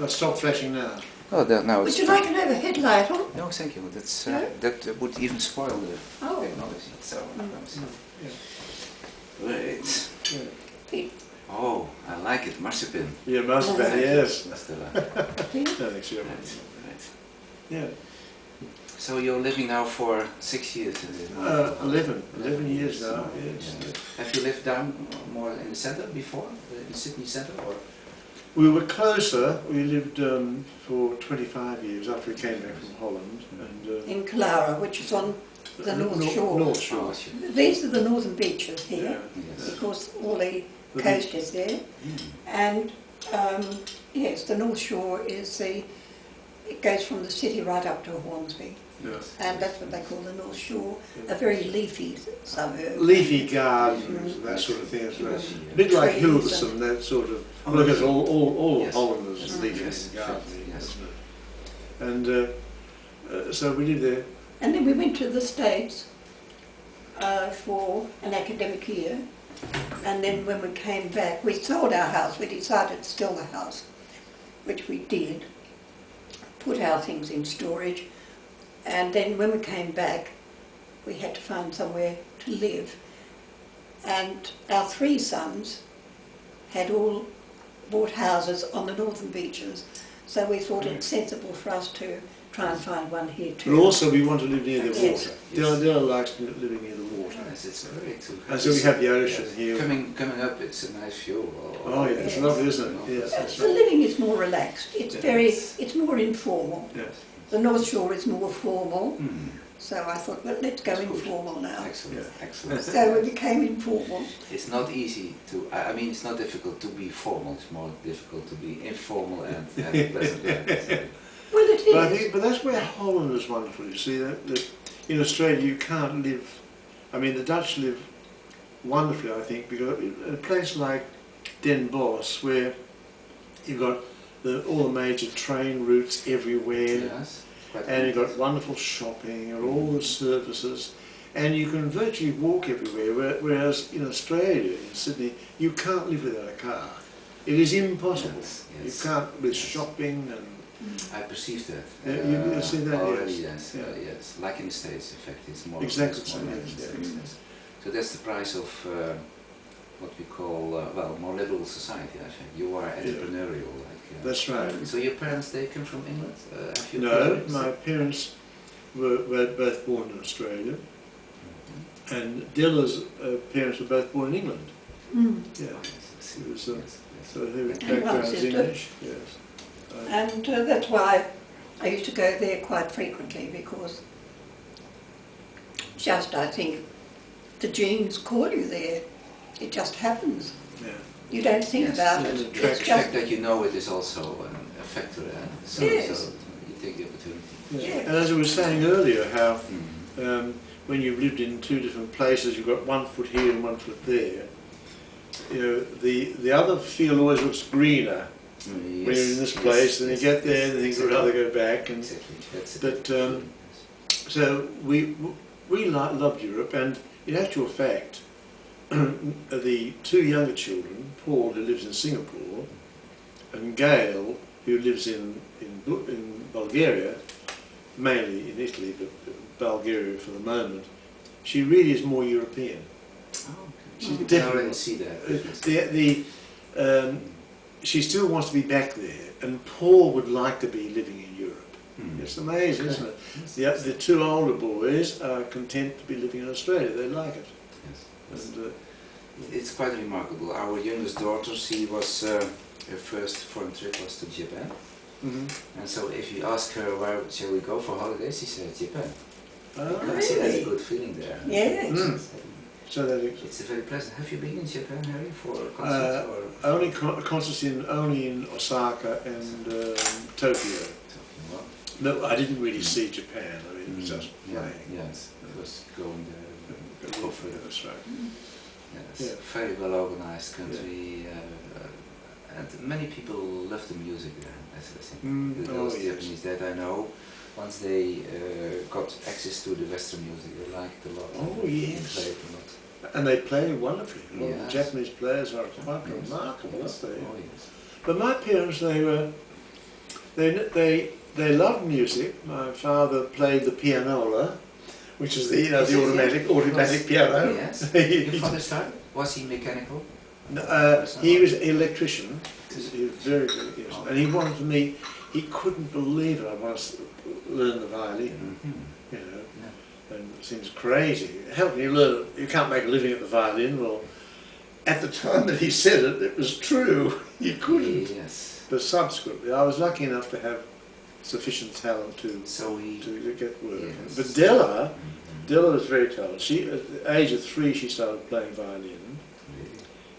Stop flashing now. Oh, now Would you like an overhead light on? No, thank you. That's No? that would even spoil the Oh. technology. So, Yeah. great. Yeah. Pete. Oh, I like it. Marzipan. Yeah, marzipan, yes. That's Della. Thanks, yeah. Right. Yeah. So you're living now for 6 years in the 11 years now, yes. Yeah. Have you lived down more in the centre before, in Sydney centre, or? We were closer. We lived for 25 years after we came back from Holland. And, In Clara, which is on the North Shore. North Shore. Oh, sure. These are the northern beaches here, Yes. because all the coast is there. And yes, the North Shore is it goes from the city right up to Hornsby. Yes. And that's what they call the North Shore, a very leafy suburb. Leafy gardens and that sort of thing as well. A bit like Trees Hilversum, that sort of. Well, because all Yes. Hollanders Yes. live Yes. in gardening, Yes. isn't it? And so we lived there. And then we went to the States for an academic year. And then when we came back, we sold our house. We decided to sell the house, which we did, put our things in storage. And then when we came back, we had to find somewhere to live. And our 3 sons had all bought houses on the northern beaches, so we thought it sensible for us to try and find one here too. But also we want to live near the Yes. water. Della likes living near the water. Yes, it's great too. And so we have the ocean here. Coming up, it's a nice view. Oh yeah, it's lovely, isn't it? Yes, The that's right. living is more relaxed. It's Yes. it's more informal. Yes. The North Shore is more formal, Mm. so I thought, well, let's go That's good. informal now. Excellent, Yeah. excellent. So we became informal. It's not easy to, I mean, it's not difficult to be formal, it's more difficult to be informal and have a pleasant life. Well, it But I is. think, but that's where Holland is wonderful. You see that in Australia you can't live. I mean, the Dutch live wonderfully, I think, because in a place like Den Bosch, where you've got all the major train routes everywhere, Yes, quite and you've got good. wonderful shopping and all the services, and you can virtually walk everywhere. Whereas in Australia, in Sydney, you can't live without a car. It is impossible. Yes, You yes. can't with shopping and. I perceive that. You see that, already, yes. yes, Yeah. yes. Like in the States, in fact, it's more. Exactly it's so, more yes, like in the yeah. States, yes. So that's the price of what we call, well, more liberal society, I think. You are entrepreneurial. Like, That's right. so your parents, they come from England? Have you No, parents? my parents were both born in Australia, and Della's parents were both born in England. Mm. Yeah, Oh, yes, I see. It was, Yes, yes. so her And background one is sister. English. Yes. And that's why I used to go there quite frequently, because just, I think, the genes call you there. It just happens. Yeah. You don't think Yes, about and it. the It's The just, fact that you know it is also a factor, and so, Yes. so you take the opportunity. Yeah. Yeah. And as I was saying earlier, how Mm. when you've lived in 2 different places, you've got 1 foot here and 1 foot there. You know, the other field always looks greener when you're in this place, and you get there and you think, I'd rather go back. And Exactly. That's it. but so we loved Europe, and in actual fact, the 2 younger children, Paul, who lives in Singapore, and Gail, who lives in Bulgaria, mainly in Italy, but Bulgaria for the moment, she really is more European. Oh, okay. She's You can definitely already see that. She still wants to be back there, and Paul would like to be living in Europe. Hmm. It's amazing, isn't it? Yes. The 2 older boys are content to be living in Australia. They like it. Yes. And, It's quite remarkable. Our youngest daughter, she was, her first foreign trip was to Japan. And so if you ask her where shall we go for holidays, she said Japan. Ah, She has a Really? good feeling there. Yes. Mm. So that It's a very pleasant. Have you been in Japan, Harry, for a concert? Or only concerts only in Osaka and Tokyo. well, No, I didn't really see Japan. I mean, it was just yeah, playing. yes, it was going there. Go for it. That's right. Yes, Yeah. very well organized country, and many people love the music there. As I think those yes. Japanese that I know, once they got access to the Western music, they liked a lot. Oh, They yes. played a lot. And they play wonderfully. A lot of Yes. Japanese players are quite Yes. remarkable, Yes. aren't they? Oh yes. But my parents, they were they loved music. My father played the pianola, which is the the automatic piano. Yes. Your father started? Was he mechanical? He was an electrician. He was very good, yes. And he wanted me. He couldn't believe it. I wanted to learn the violin. You know, and it seems crazy. How can you learn it? You can't make a living at the violin. Well, at the time that he said it, it was true. You couldn't. Yes. But subsequently, I was lucky enough to have sufficient talent to get work. Yes. But Della was very talented. She, at the age of 3, she started playing violin,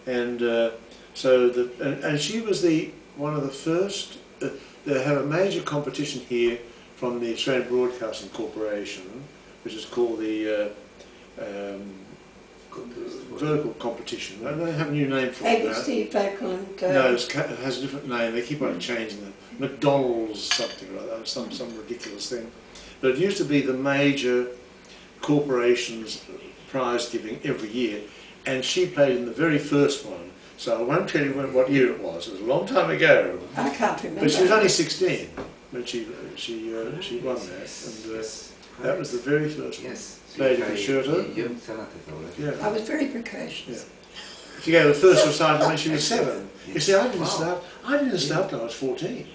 and and she was one of the first. They have a major competition here from the Australian Broadcasting Corporation, which is called the vocal competition. They have a new name for it now. ABC vocal and... No, it has a different name. They keep on changing it. McDonald's something like that, some ridiculous thing. But it used to be the major corporation's prize giving every year, and she played in the very first one. So I won't tell you what year it was. It was a long time ago. I can't remember. But she was only 16 when she won that, and that was the very first one. Yes. Played a concerto. Young, talented already. Yeah. I was very precocious. Yeah. She gave the first recital when she was 7. Yes. You see, I didn't start till I was 14.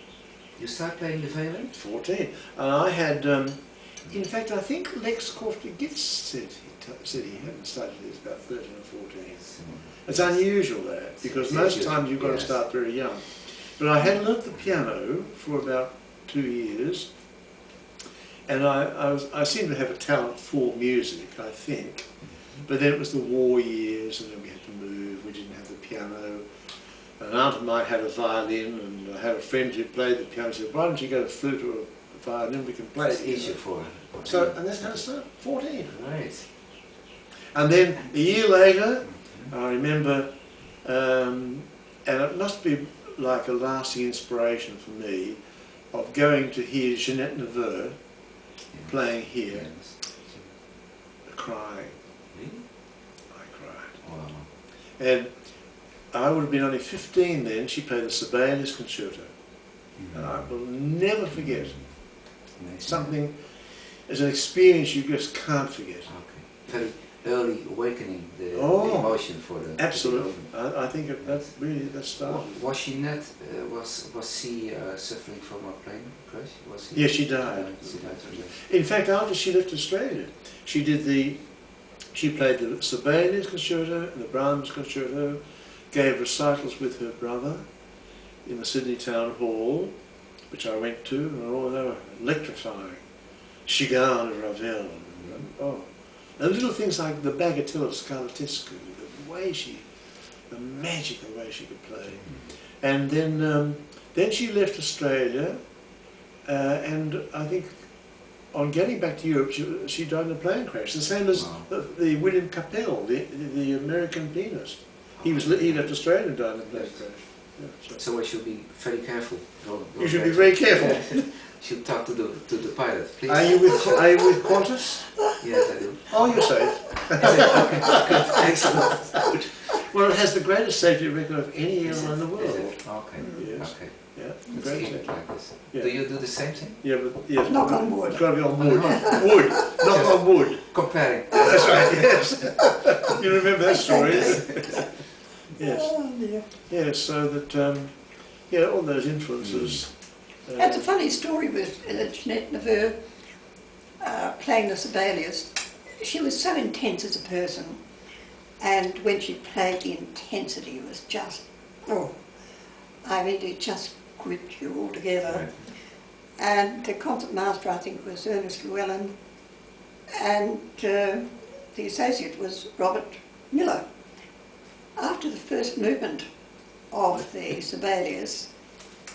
You start playing the violin? 14. And I had, in fact, I think Lex Corfley-Gitz said he hadn't started till he was about 13 or 14. It's unusual that, because most times you've got to start very young. But I had learnt the piano for about 2 years, and I seemed to have a talent for music, I think. But then it was the war years, and then we had to move. We didn't have the piano. An aunt of mine had a violin, and I had a friend who played the piano. Said, "Why don't you go to flute or a violin? We can play." It's easier for her. So, and that's how I started. 14. Right. And then a year later, I remember, and it must be like a lasting inspiration for me, of going to hear Jeanette Neveu playing here, crying. Really? I cried. Wow. And I would have been only 15 then. She played the Sibelius Concerto. And I will never forget. Something, as an experience you just can't forget. Okay. Very early awakening, the emotion for the... Absolutely. I think that really started. Was she not, was she suffering from a plane crash? Was she? Yes, she died. She died. In fact, after she left Australia, she played the Sibelius Concerto and the Brahms Concerto, gave recitals with her brother in the Sydney Town Hall, which I went to, and they were electrifying. Chagall and Ravel, and little things like the Bagatelle of Scarlatescu, the magical way she could play. And then she left Australia, and I think on getting back to Europe, she died in a plane crash, the same as the William Capell, the American pianist. He left Australia and died in a plane crash. Yeah, so I should be very careful. You should be very careful. Should talk to the pilot, please. Are you with Qantas? Yes, I do. Oh, you're safe. Okay, good, excellent. Well, it has the greatest safety record of any airline in the world. Okay. Yes. Okay. Yeah. Let's Great keep safety. it like this. Yeah. Do you do the same thing? Yeah, but yes. Knock on wood. It's got to be on wood. Wood. Knock on wood. Comparing. That's right. Yes. You remember that story? Yes. Oh, dear. Yes. So that all those influences. That's a funny story with Jeanette Neveu playing the Sibelius. She was so intense as a person, and when she played, the intensity was just, it just gripped you all together. Right. And the concert master, I think, was Ernest Llewellyn, and the associate was Robert Miller. After the first movement of the Sibelius,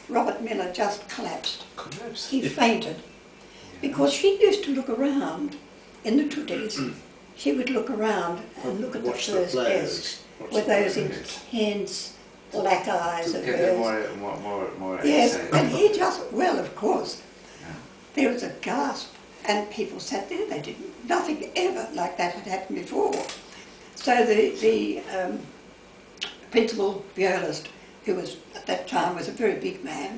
Robert Miller just collapsed. He fainted. Because she used to look around in the Tudors. She would look around and look at the first desk with those intense black eyes of hers. More yes, excited. and he just, of course, there was a gasp, and people sat there. They didn't, nothing ever like that had happened before. So the principal violist, who was at that time was a very big man,